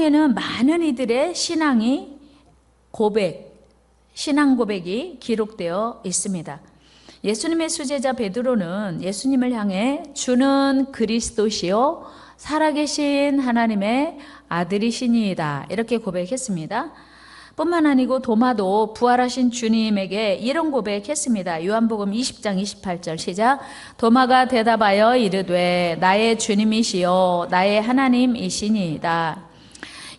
성경에는 많은 이들의 신앙 고백이 기록되어 있습니다. 예수님의 수제자 베드로는 예수님을 향해 주는 그리스도시요 살아계신 하나님의 아들이시니이다 이렇게 고백했습니다. 뿐만 아니고 도마도 부활하신 주님에게 이런 고백했습니다. 요한복음 20장 28절 시작. 도마가 대답하여 이르되 나의 주님이시요 나의 하나님이시니이다.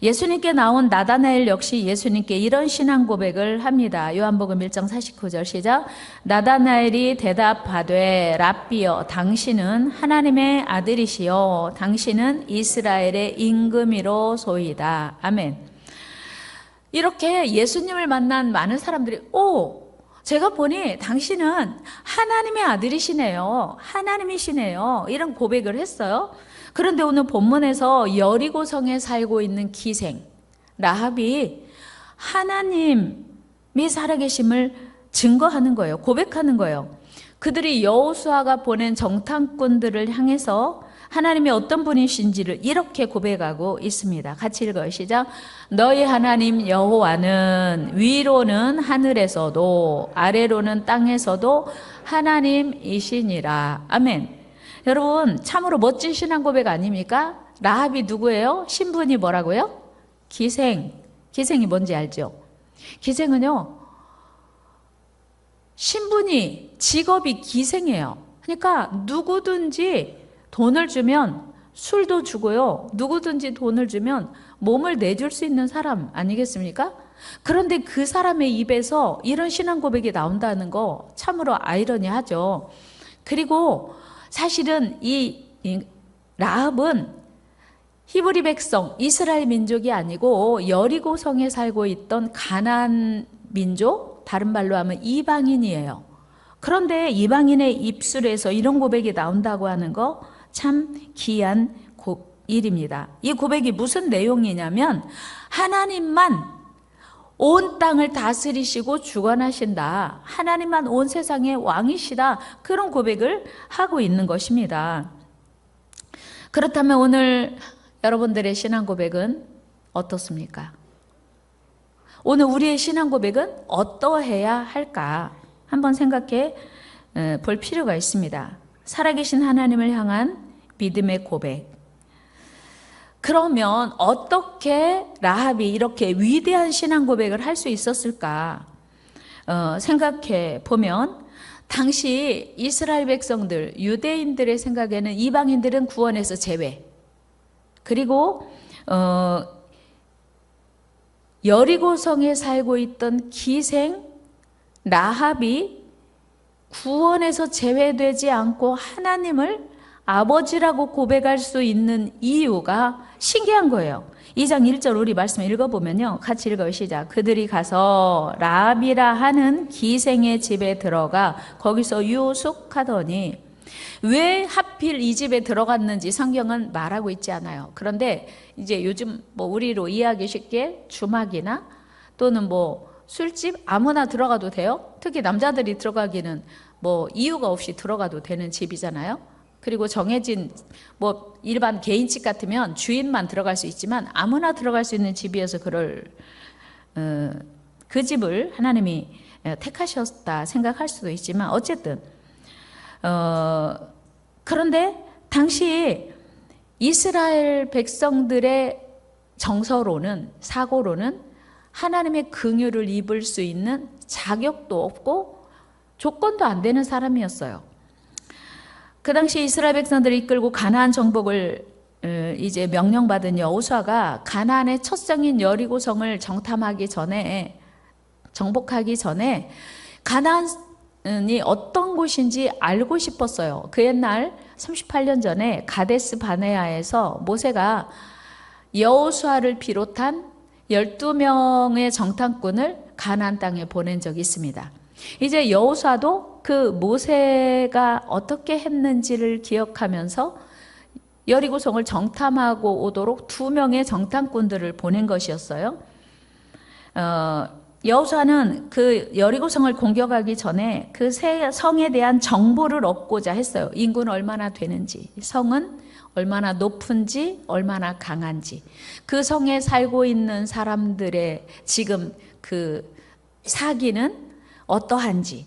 예수님께 나온 나다나엘 역시 예수님께 이런 신앙 고백을 합니다. 요한복음 1장 49절 시작. 나다나엘이 대답하되 랍비여 당신은 하나님의 아들이시요 당신은 이스라엘의 임금이로소이다. 아멘. 이렇게 예수님을 만난 많은 사람들이 제가 보니 당신은 하나님의 아들이시네요. 하나님이시네요. 이런 고백을 했어요. 그런데 오늘 본문에서 여리고성에 살고 있는 기생 라합이 하나님이 살아계심을 증거하는 거예요. 고백하는 거예요. 그들이 여호수아가 보낸 정탐꾼들을 향해서 하나님이 어떤 분이신지를 이렇게 고백하고 있습니다. 같이 읽어요. 시작. 너희 하나님 여호와는 위로는 하늘에서도 아래로는 땅에서도 하나님이시니라. 아멘. 여러분 참으로 멋진 신앙 고백 아닙니까? 라합이 누구예요? 신분이 뭐라고요? 기생. 기생이 뭔지 알죠? 기생은요 신분이 직업이 기생이에요. 그러니까 누구든지 돈을 주면 술도 주고요. 누구든지 돈을 주면 몸을 내줄 수 있는 사람 아니겠습니까? 그런데 그 사람의 입에서 이런 신앙 고백이 나온다는 거 참으로 아이러니하죠. 그리고 사실은 이 라합은 히브리 백성, 이스라엘 민족이 아니고 여리고성에 살고 있던 가나안 민족, 다른 말로 하면 이방인이에요. 그런데 이방인의 입술에서 이런 고백이 나온다고 하는 거 참 귀한 일입니다. 이 고백이 무슨 내용이냐면 하나님만 온 땅을 다스리시고 주관하신다. 하나님만 온 세상의 왕이시다. 그런 고백을 하고 있는 것입니다. 그렇다면 오늘 여러분들의 신앙 고백은 어떻습니까? 오늘 우리의 신앙 고백은 어떠해야 할까? 한번 생각해 볼 필요가 있습니다. 살아계신 하나님을 향한 믿음의 고백. 그러면 어떻게 라합이 이렇게 위대한 신앙 고백을 할 수 있었을까? 생각해 보면 당시 이스라엘 백성들, 유대인들의 생각에는 이방인들은 구원에서 제외. 그리고 여리고성에 살고 있던 기생 라합이 구원에서 제외되지 않고 하나님을 아버지라고 고백할 수 있는 이유가 신기한 거예요. 2장 1절 우리 말씀 읽어보면요. 같이 읽어요. 시작. 그들이 가서 라합이라 하는 기생의 집에 들어가 거기서 유숙하더니 왜 하필 이 집에 들어갔는지 성경은 말하고 있지 않아요. 그런데 이제 요즘 뭐 우리로 이해하기 쉽게 주막이나 또는 뭐 술집 아무나 들어가도 돼요. 특히 남자들이 들어가기는 뭐 이유가 없이 들어가도 되는 집이잖아요. 그리고 정해진 뭐 일반 개인집 같으면 주인만 들어갈 수 있지만 아무나 들어갈 수 있는 집이어서 그 집을 하나님이 택하셨다 생각할 수도 있지만 어쨌든 그런데 당시 이스라엘 백성들의 정서로는 사고로는 하나님의 긍휼을 입을 수 있는 자격도 없고 조건도 안 되는 사람이었어요. 그 당시 이스라엘 백성들을 이끌고 가나안 정복을 이제 명령받은 여호수아가 가나안의 첫 성인 여리고성을 정복하기 전에 가나안이 어떤 곳인지 알고 싶었어요. 그 옛날 38년 전에 가데스 바네아에서 모세가 여호수아를 비롯한 12명의 정탐꾼을 가나안 땅에 보낸 적이 있습니다. 이제 여호수아도 그 모세가 어떻게 했는지를 기억하면서 여리고성을 정탐하고 오도록 2명의 정탐꾼들을 보낸 것이었어요. 여호수아는 그 여리고성을 공격하기 전에 그 새 성에 대한 정보를 얻고자 했어요. 인구는 얼마나 되는지, 성은 얼마나 높은지, 얼마나 강한지, 그 성에 살고 있는 사람들의 지금 그 사기는 어떠한지,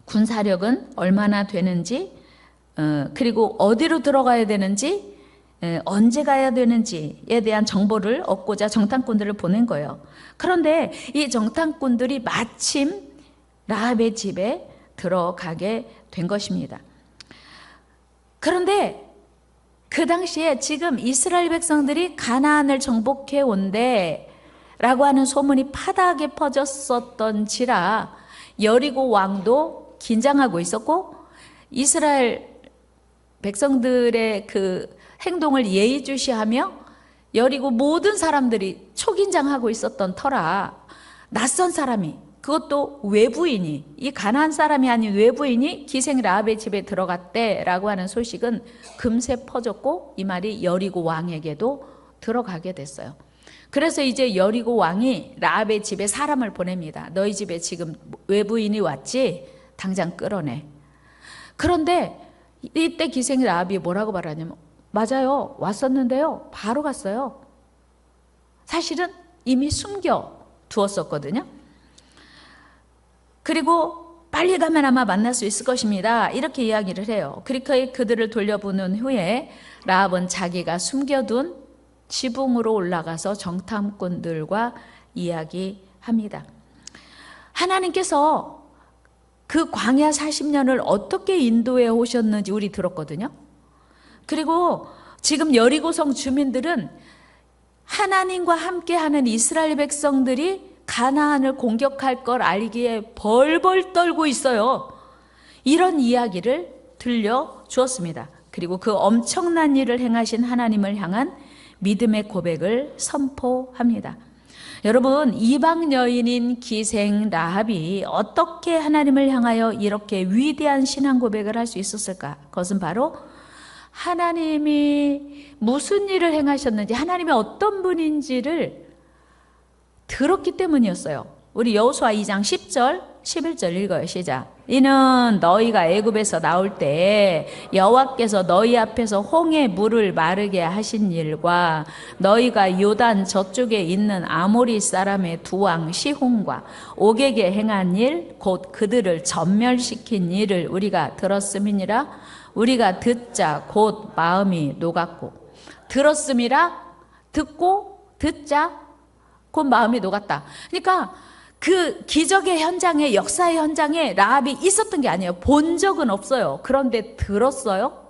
군사력은 얼마나 되는지, 그리고 어디로 들어가야 되는지, 언제 가야 되는지에 대한 정보를 얻고자 정탐꾼들을 보낸 거예요. 그런데 이 정탐꾼들이 마침 라합의 집에 들어가게 된 것입니다. 그런데 그 당시에 지금 이스라엘 백성들이 가나안을 정복해 온대 라고 하는 소문이 파다하게 퍼졌었던지라 여리고 왕도 긴장하고 있었고, 이스라엘 백성들의 그 행동을 예의주시하며 여리고 모든 사람들이 초긴장하고 있었던 터라 낯선 사람이, 그것도 외부인이, 이 가나안 사람이 아닌 외부인이 기생 라합의 집에 들어갔대라고 하는 소식은 금세 퍼졌고, 이 말이 여리고 왕에게도 들어가게 됐어요. 그래서 이제 여리고 왕이 라합의 집에 사람을 보냅니다. 너희 집에 지금 외부인이 왔지? 당장 끌어내. 그런데 이때 기생 라합이 뭐라고 말하냐면, 맞아요, 왔었는데요, 바로 갔어요. 사실은 이미 숨겨 두었었거든요. 그리고 빨리 가면 아마 만날 수 있을 것입니다, 이렇게 이야기를 해요. 그렇게 그들을 돌려보낸 후에 라합은 자기가 숨겨둔 지붕으로 올라가서 정탐꾼들과 이야기합니다. 하나님께서 그 광야 40년을 어떻게 인도해 오셨는지 우리 들었거든요. 그리고 지금 여리고성 주민들은 하나님과 함께하는 이스라엘 백성들이 가나안을 공격할 걸 알기에 벌벌 떨고 있어요. 이런 이야기를 들려주었습니다. 그리고 그 엄청난 일을 행하신 하나님을 향한 믿음의 고백을 선포합니다. 여러분, 이방 여인인 기생 라합이 어떻게 하나님을 향하여 이렇게 위대한 신앙 고백을 할 수 있었을까? 그것은 바로 하나님이 무슨 일을 행하셨는지, 하나님이 어떤 분인지를 들었기 때문이었어요. 우리 여호수아 2장 10절, 11절 읽어요. 시작. 이는 너희가 애굽에서 나올 때 여호와께서 너희 앞에서 홍해 물을 마르게 하신 일과 너희가 요단 저쪽에 있는 아모리 사람의 두 왕 시혼과 옥에게 행한 일, 곧 그들을 전멸시킨 일을 우리가 들었음이니라. 우리가 듣자 곧 마음이 녹았고, 들었음이라, 듣고 듣자 곧 마음이 녹았다. 그러니까 그 기적의 현장에, 역사의 현장에 라합이 있었던 게 아니에요. 본 적은 없어요. 그런데 들었어요.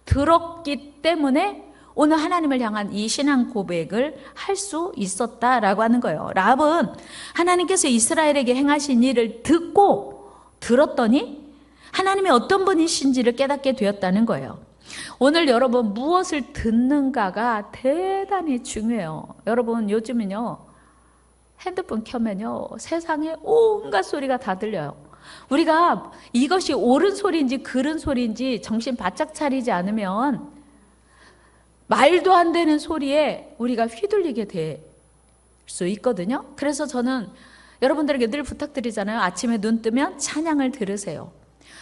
들었기 때문에 오늘 하나님을 향한 이 신앙 고백을 할 수 있었다라고 하는 거예요. 라합은 하나님께서 이스라엘에게 행하신 일을 듣고 들었더니 하나님이 어떤 분이신지를 깨닫게 되었다는 거예요. 오늘 여러분, 무엇을 듣는가가 대단히 중요해요. 여러분, 요즘은요, 핸드폰 켜면요, 세상에 온갖 소리가 다 들려요. 우리가 이것이 옳은 소리인지 그른 소리인지 정신 바짝 차리지 않으면 말도 안 되는 소리에 우리가 휘둘리게 될 수 있거든요. 그래서 저는 여러분들에게 늘 부탁드리잖아요. 아침에 눈 뜨면 찬양을 들으세요.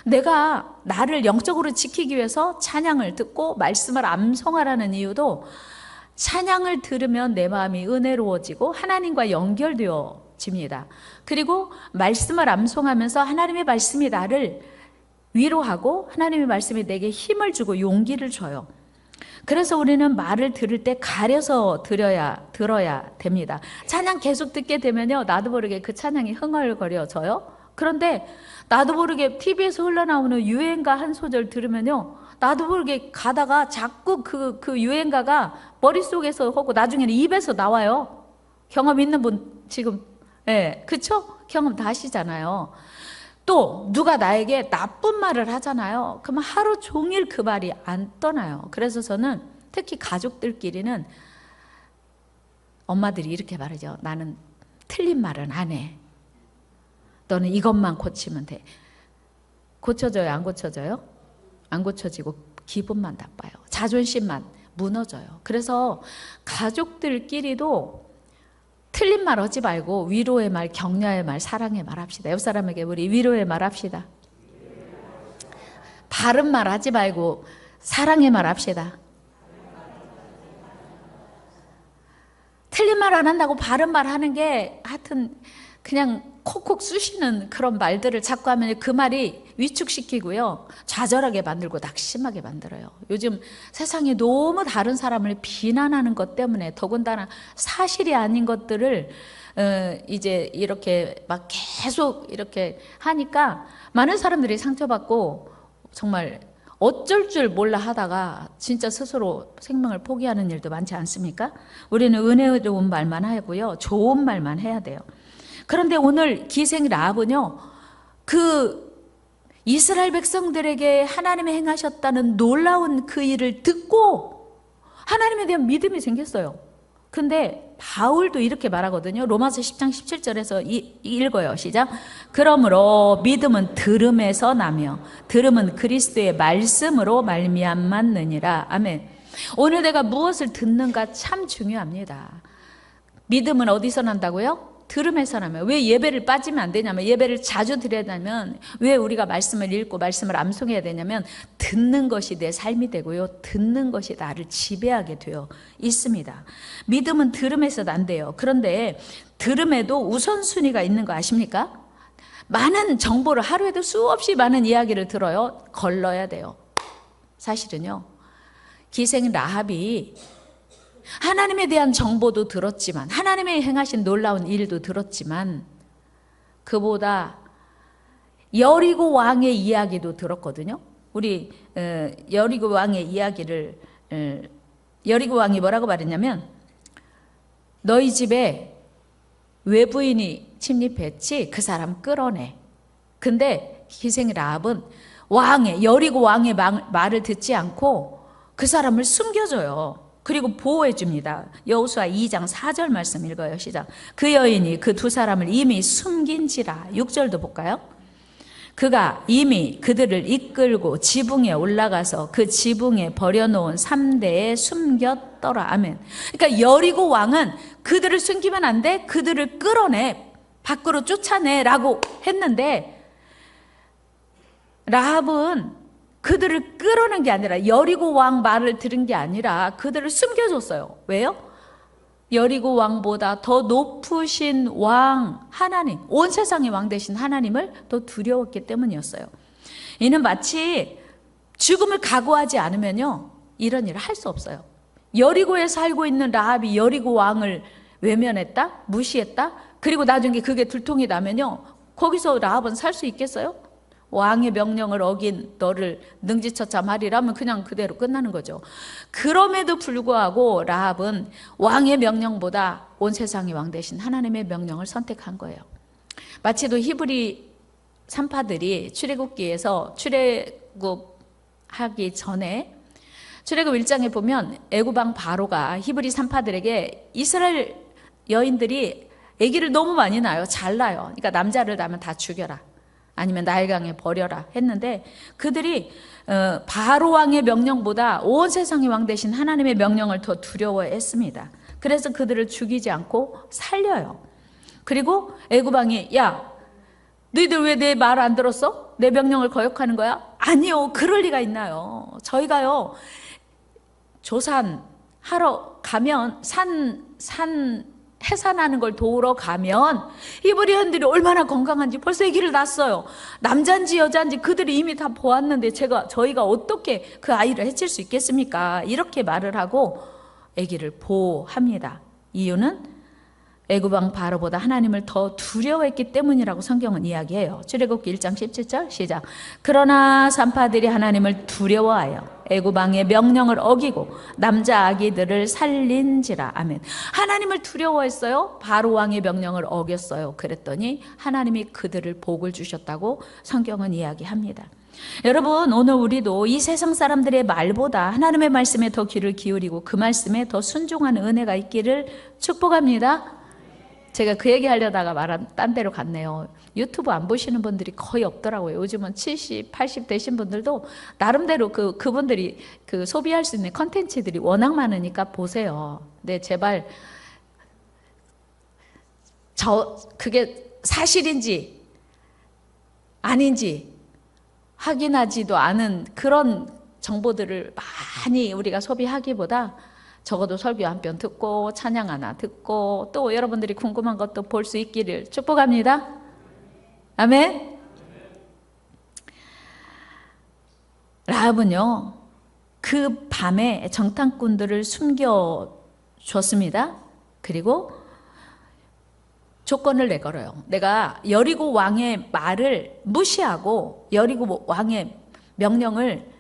내가 나를 영적으로 지키기 위해서 찬양을 듣고 말씀을 암송하라는 이유도, 찬양을 들으면 내 마음이 은혜로워지고 하나님과 연결되어집니다. 그리고 말씀을 암송하면서 하나님의 말씀이 나를 위로하고 하나님의 말씀이 내게 힘을 주고 용기를 줘요. 그래서 우리는 말을 들을 때 가려서 들어야 됩니다. 찬양 계속 듣게 되면요, 나도 모르게 그 찬양이 흥얼거려져요. 그런데 나도 모르게 TV에서 흘러나오는 유행가 한 소절 들으면요, 나도 모르게 가다가 자꾸 그 유행가가 머릿속에서 하고 나중에는 입에서 나와요. 경험 있는 분 지금, 그쵸? 경험 다 하시잖아요. 또 누가 나에게 나쁜 말을 하잖아요. 그러면 하루 종일 그 말이 안 떠나요. 그래서 저는 특히 가족들끼리는 엄마들이 이렇게 말하죠. 나는 틀린 말은 안 해. 너는 이것만 고치면 돼. 고쳐져요? 안 고쳐져요? 안 고쳐지고 기분만 나빠요. 자존심만 무너져요. 그래서 가족들끼리도 틀린 말 하지 말고 위로의 말, 격려의 말, 사랑의 말 합시다. 옆 사람에게 우리 위로의 말 합시다. 바른 말 하지 말고 사랑의 말 합시다. 틀린 말 안 한다고 바른 말 하는 게 하여튼 그냥 콕콕 쑤시는 그런 말들을 자꾸 하면 그 말이 위축시키고요, 좌절하게 만들고 낙심하게 만들어요. 요즘 세상에 너무 다른 사람을 비난하는 것 때문에, 더군다나 사실이 아닌 것들을 이제 이렇게 막 계속 이렇게 하니까 많은 사람들이 상처받고 정말 어쩔 줄 몰라 하다가 진짜 스스로 생명을 포기하는 일도 많지 않습니까? 우리는 은혜로운 말만 하고요, 좋은 말만 해야 돼요. 그런데 오늘 기생 라합은요, 그 이스라엘 백성들에게 하나님이 행하셨다는 놀라운 그 일을 듣고 하나님에 대한 믿음이 생겼어요. 근데 바울도 이렇게 말하거든요. 로마서 10장 17절에서 읽어요. 시작. 그러므로 믿음은 들음에서 나며 들음은 그리스도의 말씀으로 말미암았느니라. 아멘. 오늘 내가 무엇을 듣는가 참 중요합니다. 믿음은 어디서 난다고요? 들음에서 나면. 왜 예배를 빠지면 안 되냐면, 예배를 자주 드려야 되냐면, 왜 우리가 말씀을 읽고 말씀을 암송해야 되냐면, 듣는 것이 내 삶이 되고요, 듣는 것이 나를 지배하게 되어 있습니다. 믿음은 들음에서 난대요. 그런데 들음에도 우선순위가 있는 거 아십니까? 많은 정보를, 하루에도 수없이 많은 이야기를 들어요. 걸러야 돼요. 사실은요, 기생 라합이 하나님에 대한 정보도 들었지만, 하나님의 행하신 놀라운 일도 들었지만, 그보다 여리고 왕의 이야기도 들었거든요. 우리 여리고 왕의 이야기를, 여리고 왕이 뭐라고 말했냐면, 너희 집에 외부인이 침입했지, 그 사람 끌어내. 근데 기생 라합은 여리고 왕의 말을 듣지 않고 그 사람을 숨겨줘요. 그리고 보호해 줍니다. 여호수아 2장 4절 말씀 읽어요. 시작. 그 여인이 그 두 사람을 이미 숨긴지라. 6절도 볼까요? 그가 이미 그들을 이끌고 지붕에 올라가서 그 지붕에 버려놓은 3대에 숨겼더라. 아멘. 그러니까 여리고 왕은 그들을 숨기면 안 돼, 그들을 끌어내, 밖으로 쫓아내라고 했는데, 라합은 그들을 끌어낸 게 아니라, 여리고 왕 말을 들은 게 아니라 그들을 숨겨줬어요. 왜요? 여리고 왕보다 더 높으신 왕 하나님, 온 세상의 왕 되신 하나님을 더 두려웠기 때문이었어요. 이는 마치 죽음을 각오하지 않으면요, 이런 일을 할 수 없어요. 여리고에 살고 있는 라합이 여리고 왕을 외면했다, 무시했다, 그리고 나중에 그게 들통이 나면요, 거기서 라합은 살 수 있겠어요? 왕의 명령을 어긴 너를 능지처참하리라면 그냥 그대로 끝나는 거죠. 그럼에도 불구하고 라합은 왕의 명령보다 온 세상의 왕 대신 하나님의 명령을 선택한 거예요. 마치도 히브리 산파들이 출애굽기에서 출애굽하기 전에, 출애굽 1장에 보면 애굽 왕 바로가 히브리 산파들에게 이스라엘 여인들이 아기를 너무 많이 낳아요. 잘 낳아요. 그러니까 남자를 낳으면 다 죽여라, 아니면 나일강에 버려라 했는데, 그들이 바로 왕의 명령보다 온 세상의 왕 대신 하나님의 명령을 더 두려워했습니다. 그래서 그들을 죽이지 않고 살려요. 그리고 애굽 왕이, 야, 너희들 왜 내 말 안 들었어? 내 명령을 거역하는 거야? 아니요, 그럴 리가 있나요? 저희가요, 조산하러 가면 해산하는 걸 도우러 가면 히브리인들이 얼마나 건강한지 벌써 아기를 낳았어요. 남자인지 여자인지 그들이 이미 다 보았는데 저희가 어떻게 그 아이를 해칠 수 있겠습니까? 이렇게 말을 하고 아기를 보호합니다. 이유는 애굽 왕 바로보다 하나님을 더 두려워했기 때문이라고 성경은 이야기해요. 출애굽기 1장 17절 시작. 그러나 산파들이 하나님을 두려워하여 애굽 왕의 명령을 어기고 남자 아기들을 살린지라. 아멘. 하나님을 두려워했어요. 바로 왕의 명령을 어겼어요. 그랬더니 하나님이 그들을 복을 주셨다고 성경은 이야기합니다. 여러분, 오늘 우리도 이 세상 사람들의 말보다 하나님의 말씀에 더 귀를 기울이고 그 말씀에 더 순종하는 은혜가 있기를 축복합니다. 제가 그 얘기 하려다가 딴 데로 갔네요. 유튜브 안 보시는 분들이 거의 없더라고요. 요즘은 70, 80 되신 분들도 나름대로 그분들이 소비할 수 있는 컨텐츠들이 워낙 많으니까 보세요. 네, 제발 그게 사실인지 아닌지 확인하지도 않은 그런 정보들을 많이 우리가 소비하기보다 적어도 설교 한 편 듣고 찬양 하나 듣고 또 여러분들이 궁금한 것도 볼 수 있기를 축복합니다. 아멘. 라합은요, 그 밤에 정탐꾼들을 숨겨줬습니다. 그리고 조건을 내걸어요. 내가 여리고 왕의 말을 무시하고 여리고 왕의 명령을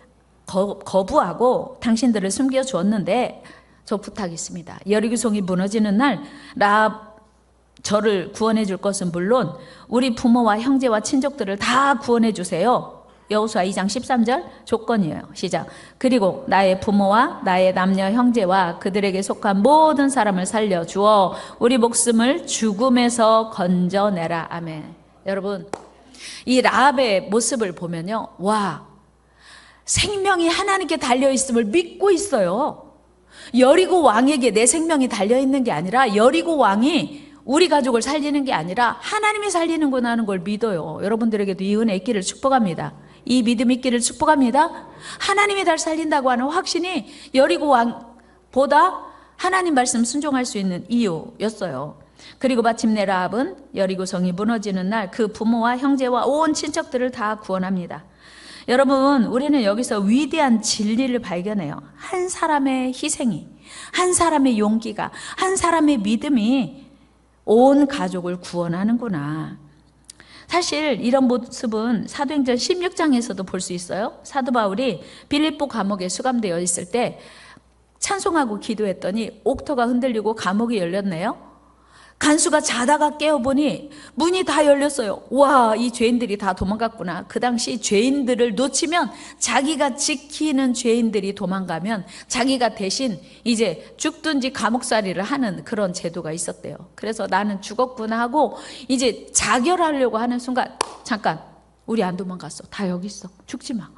거부하고 당신들을 숨겨주었는데 저 부탁이 있습니다. 여리고성이 무너지는 날 라합 저를 구원해 줄 것은 물론 우리 부모와 형제와 친족들을 다 구원해 주세요. 여호수아 2장 13절 조건이에요. 시작. 그리고 나의 부모와 나의 남녀 형제와 그들에게 속한 모든 사람을 살려주어 우리 목숨을 죽음에서 건져내라. 아멘. 여러분, 이 라합의 모습을 보면요, 와, 생명이 하나님께 달려있음을 믿고 있어요. 여리고 왕에게 내 생명이 달려있는 게 아니라 여리고 왕이 우리 가족을 살리는 게 아니라 하나님이 살리는구나 하는 걸 믿어요. 여러분들에게도 이 은혜 있기를 축복합니다. 이 믿음 있기를 축복합니다. 하나님이 날 살린다고 하는 확신이 여리고 왕보다 하나님 말씀 순종할 수 있는 이유였어요. 그리고 마침내 라합은 여리고성이 무너지는 날 그 부모와 형제와 온 친척들을 다 구원합니다. 여러분, 우리는 여기서 위대한 진리를 발견해요. 한 사람의 희생이, 한 사람의 용기가, 한 사람의 믿음이 온 가족을 구원하는구나. 사실 이런 모습은 사도행전 16장에서도 볼 수 있어요. 사도 바울이 빌립보 감옥에 수감되어 있을 때 찬송하고 기도했더니 옥토가 흔들리고 감옥이 열렸네요. 간수가 자다가 깨어보니 문이 다 열렸어요. 와, 이 죄인들이 다 도망갔구나. 그 당시 죄인들을 놓치면, 자기가 지키는 죄인들이 도망가면 자기가 대신 이제 죽든지 감옥살이를 하는 그런 제도가 있었대요. 그래서 나는 죽었구나 하고 이제 자결하려고 하는 순간, 잠깐, 우리 안 도망갔어. 다 여기 있어. 죽지 마.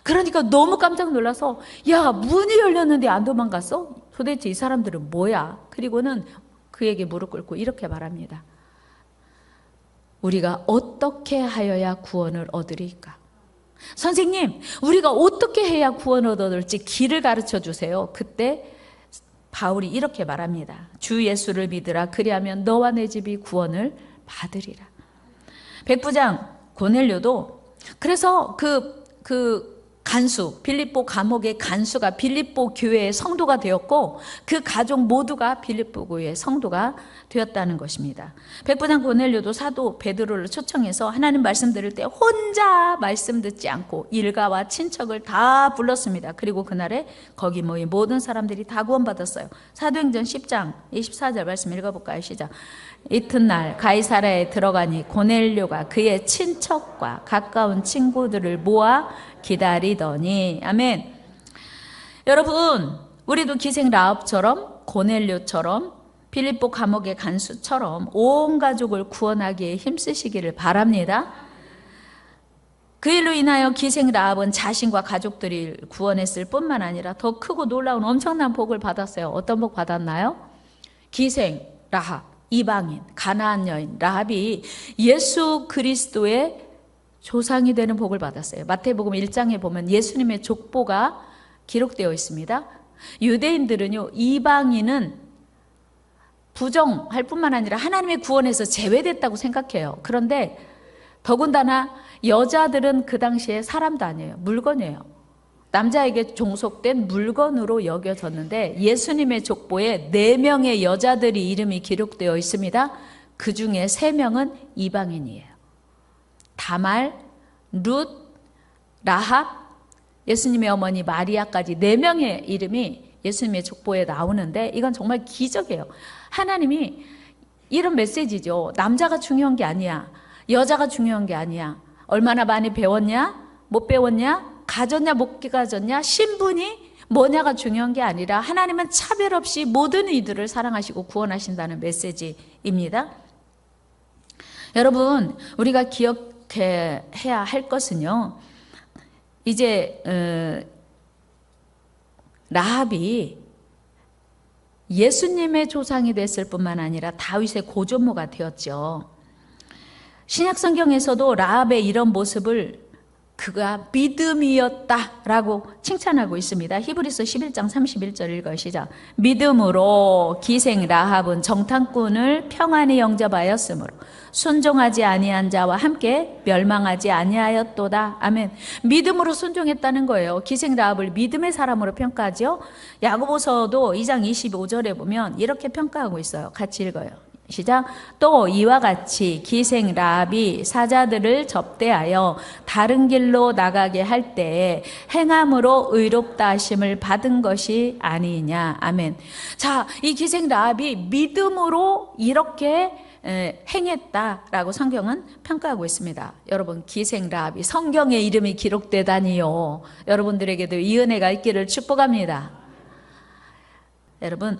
그러니까 너무 깜짝 놀라서, 야, 문이 열렸는데 안 도망갔어? 도대체 이 사람들은 뭐야? 그리고는 그에게 무릎 꿇고 이렇게 말합니다. 우리가 어떻게 하여야 구원을 얻으리까? 선생님, 우리가 어떻게 해야 구원을 얻을지 길을 가르쳐 주세요. 그때 바울이 이렇게 말합니다. 주 예수를 믿으라. 그리하면 너와 내 집이 구원을 받으리라. 백부장 고넬료도 그래서 그 간수, 빌립보 감옥의 간수가 빌립보 교회의 성도가 되었고 그 가족 모두가 빌립보 교회의 성도가 되었다는 것입니다. 백부장 고넬료도 사도 베드로를 초청해서 하나님 말씀 들을 때 혼자 말씀 듣지 않고 일가와 친척을 다 불렀습니다. 그리고 그날에 거기 모인 모든 사람들이 다 구원받았어요. 사도행전 10장 24절 말씀 읽어볼까요? 시작. 이튿날 가이사랴에 들어가니 고넬료가 그의 친척과 가까운 친구들을 모아 기다리더니. 아멘. 여러분, 우리도 기생 라합처럼 고넬료처럼 빌립보 감옥의 간수처럼 온 가족을 구원하기에 힘쓰시기를 바랍니다. 그 일로 인하여 기생 라합은 자신과 가족들을 구원했을 뿐만 아니라 더 크고 놀라운 엄청난 복을 받았어요. 어떤 복 받았나요? 기생 라합, 이방인, 가나안 여인 라합이 예수 그리스도의 조상이 되는 복을 받았어요. 마태복음 1장에 보면 예수님의 족보가 기록되어 있습니다. 유대인들은요, 이방인은 부정할 뿐만 아니라 하나님의 구원에서 제외됐다고 생각해요. 그런데 더군다나 여자들은 그 당시에 사람도 아니에요. 물건이에요. 남자에게 종속된 물건으로 여겨졌는데 예수님의 족보에 4명의 여자들이 이름이 기록되어 있습니다. 그 중에 3명은 이방인이에요. 다말, 룻, 라합, 예수님의 어머니 마리아까지 4명의 이름이 예수님의 족보에 나오는데 이건 정말 기적이에요. 하나님이 이런 메시지죠. 남자가 중요한 게 아니야. 여자가 중요한 게 아니야. 얼마나 많이 배웠냐? 못 배웠냐? 가졌냐? 못 가졌냐? 신분이 뭐냐가 중요한 게 아니라 하나님은 차별 없이 모든 이들을 사랑하시고 구원하신다는 메시지입니다. 여러분, 우리가 기억해야 할 것은요, 이제 라합이 예수님의 조상이 됐을 뿐만 아니라 다윗의 고조모가 되었죠. 신약 성경에서도 라합의 이런 모습을 그가 믿음이었다라고 칭찬하고 있습니다. 히브리서 11장 31절 읽어요. 시작. 믿음으로 기생 라합은 정탐꾼을 평안히 영접하였으므로 순종하지 아니한 자와 함께 멸망하지 아니하였도다. 아멘. 믿음으로 순종했다는 거예요. 기생 라합을 믿음의 사람으로 평가하죠. 야고보서도 2장 25절에 보면 이렇게 평가하고 있어요. 같이 읽어요. 시작. 또 이와 같이 기생 라합이 사자들을 접대하여 다른 길로 나가게 할 때에 행함으로 의롭다 하심을 받은 것이 아니냐. 아멘. 자, 이 기생 라합이 믿음으로 이렇게 행했다라고 성경은 평가하고 있습니다. 여러분, 기생 라합이 성경에 이름이 기록되다니요. 여러분들에게도 이 은혜가 있기를 축복합니다. 여러분,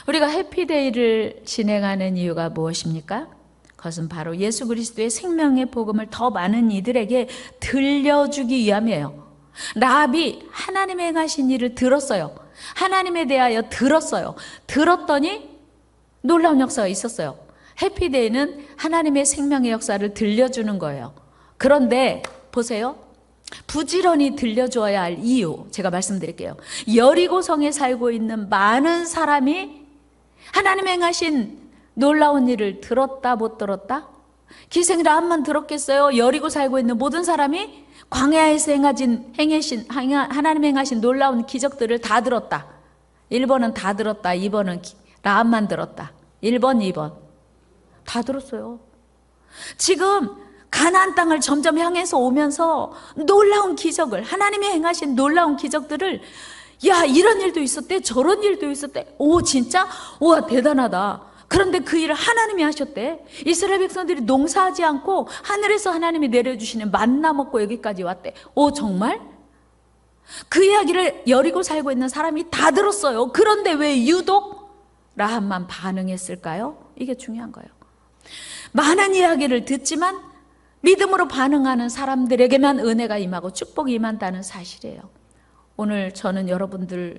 우리가 해피데이를 진행하는 이유가 무엇입니까? 그것은 바로 예수 그리스도의 생명의 복음을 더 많은 이들에게 들려주기 위함이에요. 라합이 하나님의 행하신 일을 들었어요. 하나님에 대하여 들었어요. 들었더니 놀라운 역사가 있었어요. 해피데이는 하나님의 생명의 역사를 들려주는 거예요. 그런데 보세요. 부지런히 들려줘야 할 이유, 제가 말씀드릴게요. 여리고성에 살고 있는 많은 사람이 하나님의 행하신 놀라운 일을 들었다 못 들었다? 기생 라합만 들었겠어요? 여리고 살고 있는 모든 사람이 광야에서 하나님의 행하신 놀라운 기적들을 다 들었다. 1번은 다 들었다. 2번은 라합만 들었다. 1번, 2번 다 들었어요. 지금 가나안 땅을 점점 향해서 오면서 놀라운 기적을, 하나님이 행하신 놀라운 기적들을, 야, 이런 일도 있었대, 저런 일도 있었대. 오, 진짜? 우와, 대단하다. 그런데 그 일을 하나님이 하셨대. 이스라엘 백성들이 농사하지 않고 하늘에서 하나님이 내려주시는 만나 먹고 여기까지 왔대. 오, 정말? 그 이야기를 여리고 살고 있는 사람이 다 들었어요. 그런데 왜 유독 라합만 반응했을까요? 이게 중요한 거예요. 많은 이야기를 듣지만 믿음으로 반응하는 사람들에게만 은혜가 임하고 축복이 임한다는 사실이에요. 오늘 저는 여러분들,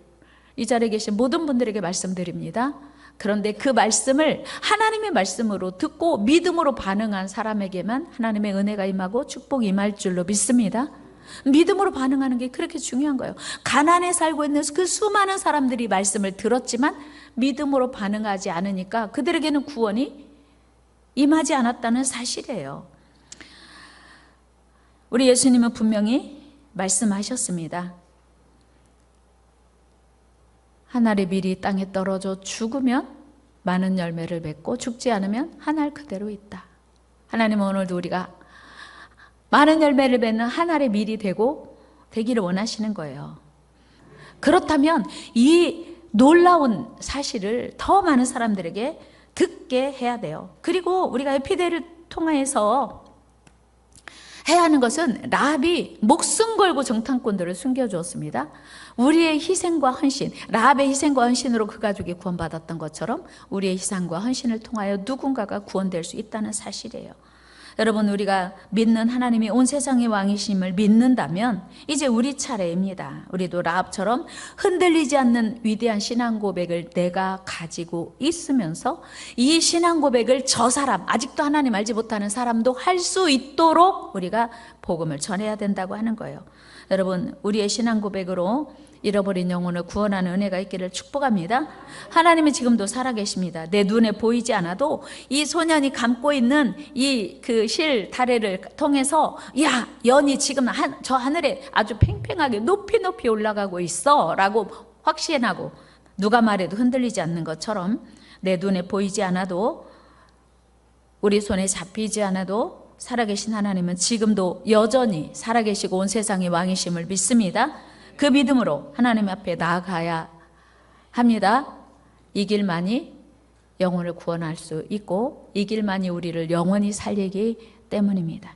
이 자리에 계신 모든 분들에게 말씀드립니다. 그런데 그 말씀을 하나님의 말씀으로 듣고 믿음으로 반응한 사람에게만 하나님의 은혜가 임하고 축복이 임할 줄로 믿습니다. 믿음으로 반응하는 게 그렇게 중요한 거예요. 가나안에 살고 있는 그 수많은 사람들이 말씀을 들었지만 믿음으로 반응하지 않으니까 그들에게는 구원이 임하지 않았다는 사실이에요. 우리 예수님은 분명히 말씀하셨습니다. 한 알의 밀이 땅에 떨어져 죽으면 많은 열매를 맺고 죽지 않으면 한 알 그대로 있다. 하나님은 오늘도 우리가 많은 열매를 맺는 한 알의 밀이 되기를 원하시는 거예요. 그렇다면 이 놀라운 사실을 더 많은 사람들에게 듣게 해야 돼요. 그리고 우리가 에피데를 통해서 해야 하는 것은 라합이 목숨 걸고 정탐꾼들을 숨겨주었습니다. 우리의 희생과 헌신, 라합의 희생과 헌신으로 그 가족이 구원받았던 것처럼 우리의 희생과 헌신을 통하여 누군가가 구원될 수 있다는 사실이에요. 여러분, 우리가 믿는 하나님이 온 세상의 왕이심을 믿는다면 이제 우리 차례입니다. 우리도 라합처럼 흔들리지 않는 위대한 신앙 고백을 내가 가지고 있으면서 이 신앙 고백을 저 사람, 아직도 하나님 알지 못하는 사람도 할 수 있도록 우리가 복음을 전해야 된다고 하는 거예요. 여러분, 우리의 신앙 고백으로 잃어버린 영혼을 구원하는 은혜가 있기를 축복합니다. 하나님이 지금도 살아계십니다. 내 눈에 보이지 않아도 이 소년이 감고 있는 이 그 실 다래를 통해서, 야, 연이 지금 저 하늘에 아주 팽팽하게 높이 높이 올라가고 있어 라고 확신하고, 누가 말해도 흔들리지 않는 것처럼 내 눈에 보이지 않아도, 우리 손에 잡히지 않아도 살아계신 하나님은 지금도 여전히 살아계시고 온 세상의 왕이심을 믿습니다. 그 믿음으로 하나님 앞에 나아가야 합니다. 이 길만이 영혼을 구원할 수 있고 이 길만이 우리를 영원히 살리기 때문입니다.